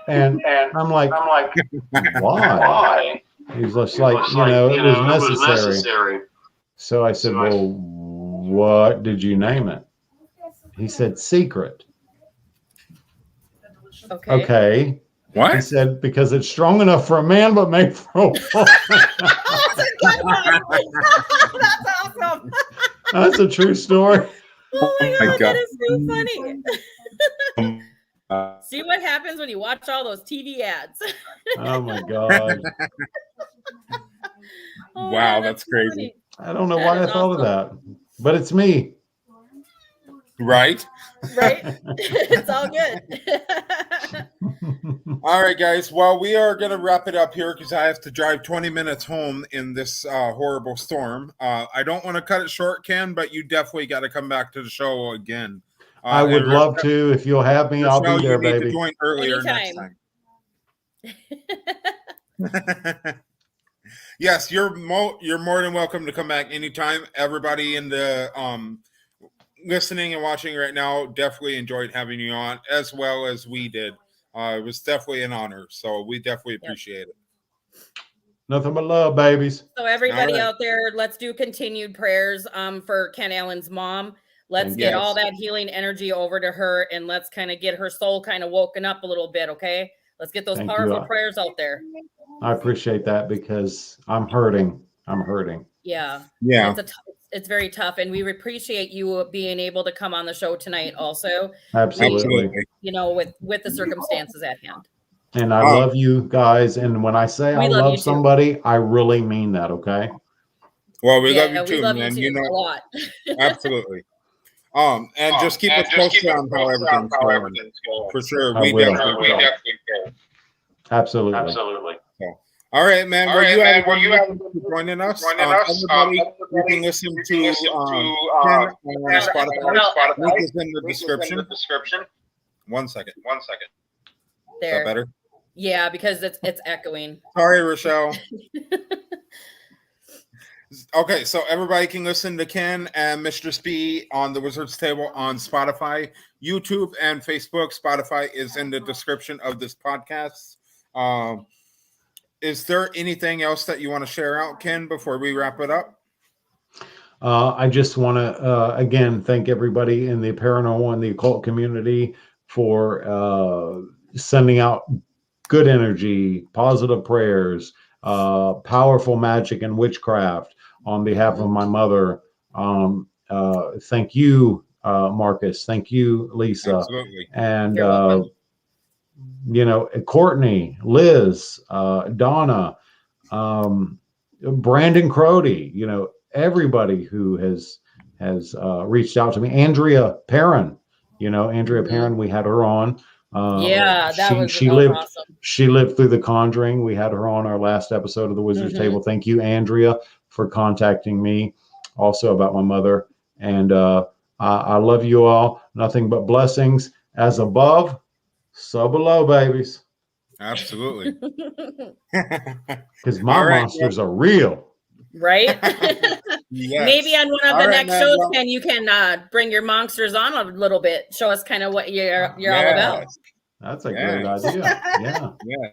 And I'm like, why? He's just like, it was necessary. So I said, well, what did you name it? He said, Secret. Okay. What? He said, because it's strong enough for a man, but made for a woman. That's awesome. That's a true story. Oh my God, that is so funny. Uh, See what happens when you watch all those TV ads. Oh my God. Oh, Wow, man, that's so crazy. funny. I don't know That why I is thought of awesome. that, but it's me. Right? Right? It's all good. All right, guys. Well, we are going to wrap it up here because I have to drive 20 minutes home in this horrible storm. I don't want to cut it short, Ken, but you definitely got to come back to the show again. I would and love to. If you'll have me, I'll Rochelle, be there, you need baby. to join earlier Anytime. next time. Yes, you're more than welcome to come back anytime. Everybody in the listening and watching right now definitely enjoyed having you on, as well as we did. It was definitely an honor, so we definitely appreciate it. Nothing but love, babies. So everybody All right. out there, let's do continued prayers for Ken Allen's mom. Let's Thank get you. all that healing energy over to her, and let's kind of get her soul kind of woken up a little bit, okay? Let's get those Thank powerful you. prayers out there. I appreciate that because I'm hurting. Yeah. Yeah. It's very tough, and we appreciate you being able to come on the show tonight also, Absolutely. you know, with the circumstances at hand. And I love you guys. And when I say I We love you love too. somebody, I really mean that, okay? Well, we love Yeah, you too, we love man. you too a lot. Absolutely. And just keep us posted on how everything's going. For sure. We definitely will. Absolutely. So, all right, man. Well, you have joining us. Everybody, you can listen to Ken on Spotify. Link is in the description. 1 second. Is There. that better? Yeah, because it's echoing. Sorry, Rochelle. Okay, so everybody can listen to Ken and Mistress Bee on the Wizard's Table on Spotify, YouTube, and Facebook. Spotify is in the description of this podcast. Is there anything else that you want to share out, Ken, before we wrap it up? I just want to, again, thank everybody in the paranormal and the occult community for sending out good energy, positive prayers, powerful magic and witchcraft on behalf of my mother. Thank you, Marcus. Thank you, Lisa. Absolutely. And, You're welcome. you know, Courtney, Liz, Donna, Brandon Crody, you know, everybody who has reached out to me. Andrea Perrin, you know, Perrin, we had her on. Yeah, she lived awesome. She lived through The Conjuring. We had her on our last episode of the Wizard's Table. Thank you, Andrea, for contacting me also about my mother. And I love you all. Nothing but blessings. As above, so below, babies. Absolutely. Because my monsters are real. Right? Yes. Maybe on one of the next shows, Ken, you can bring your monsters on a little bit. Show us kind of what you're all about. That's a great idea. Yeah. Yes.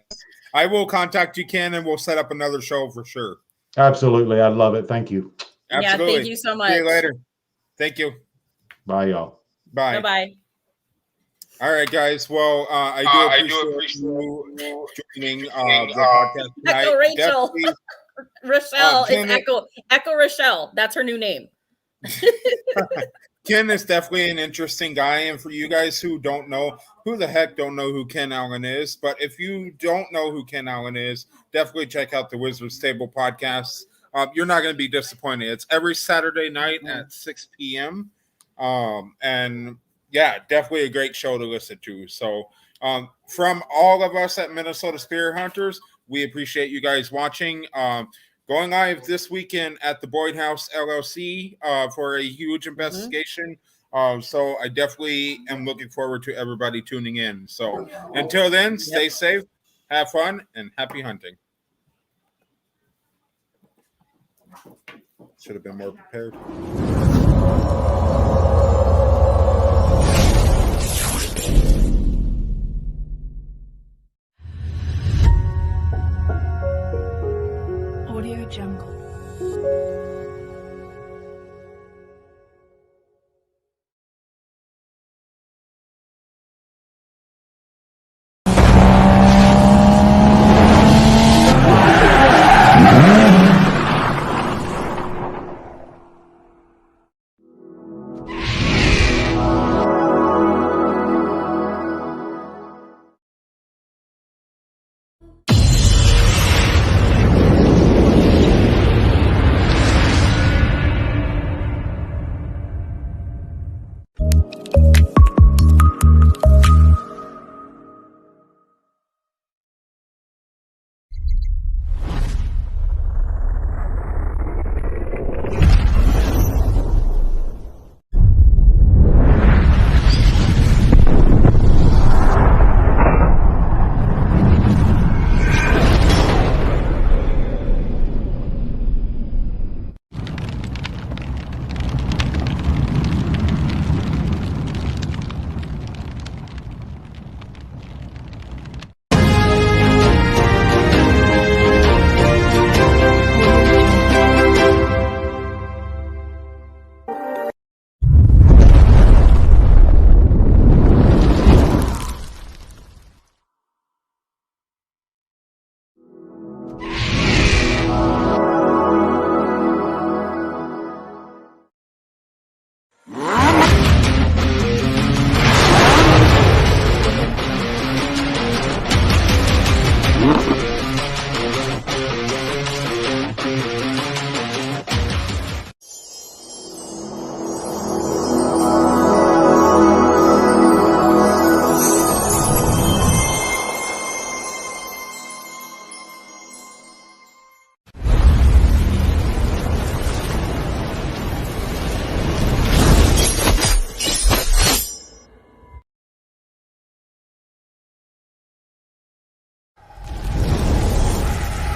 I will contact you, Ken, and we'll set up another show for sure. Absolutely. I love it. Thank you. Absolutely. Yeah, thank you so much. See you later. Thank you. Bye, y'all. Bye. Bye-bye. All right, guys. Well, I do appreciate you joining the podcast tonight. Echo Rachel. Rochelle is Echo Rochelle. That's her new name. Ken is definitely an interesting guy, and for you guys who don't know, who the heck don't know who Ken Allen is, but if you don't know who Ken Allen is, definitely check out the Wizard's Table podcast. You're not going to be disappointed. It's every Saturday night at 6 p.m. And yeah, definitely a great show to listen to. So from all of us at Minnesota Spirit Hunters, we appreciate you guys watching. Going live this weekend at the Boyd House LLC for a huge investigation. So I definitely am looking forward to everybody tuning in. So until then, stay safe, have fun, and happy hunting. Should have been more prepared. Audio Jungle.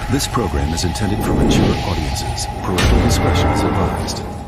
This program is intended for mature audiences. Parental discretion is advised.